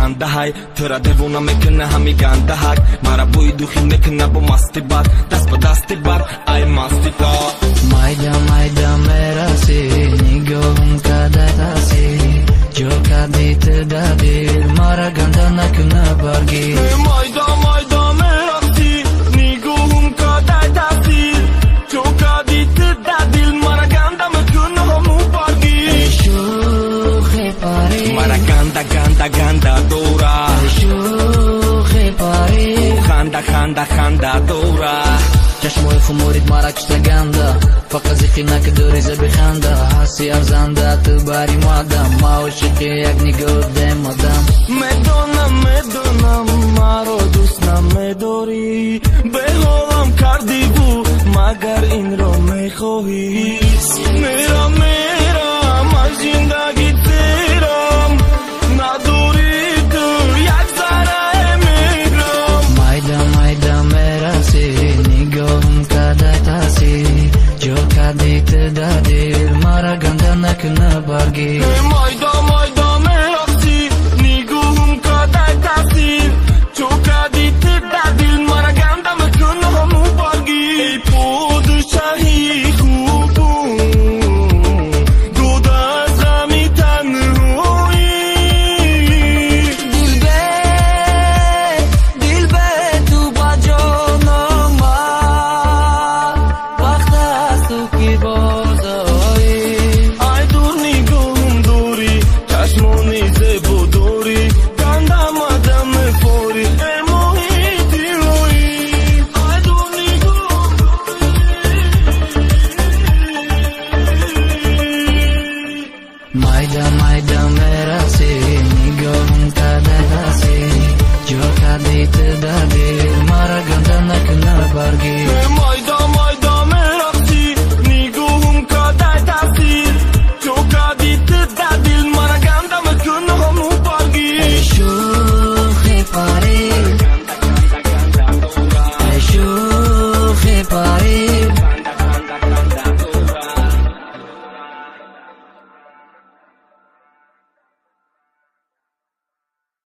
خنده های تو را دیوونه میکنه همی گنده هک مرا بوی دوخی میکنه با مستی بد دست با دستی بد ای مستی تا Майда, майда, мераси, нигоҳум кадай таъсир, ҷо кардӣ ту дар дил, мара ганда накуна баргир. Майда, майда, мераси, нигоҳум кадай таъсир, ҷо кардӣ ту дар дил, мара ганда накуна баргир. Эй шӯхи парӣ, мара ганда ганда ганда дора, эй шӯхи парӣ, ханда ханда ханда дора. чашмои хуморит мара киштаганда, фақат зиқи накадори заби ханда, ҳасти арзанда ту бари мадам, ма ошиқи як нигоҳ демадам. медонам медонам маро дӯст намедорӣ, беҳолам кардиву магар инро мехоҳӣ.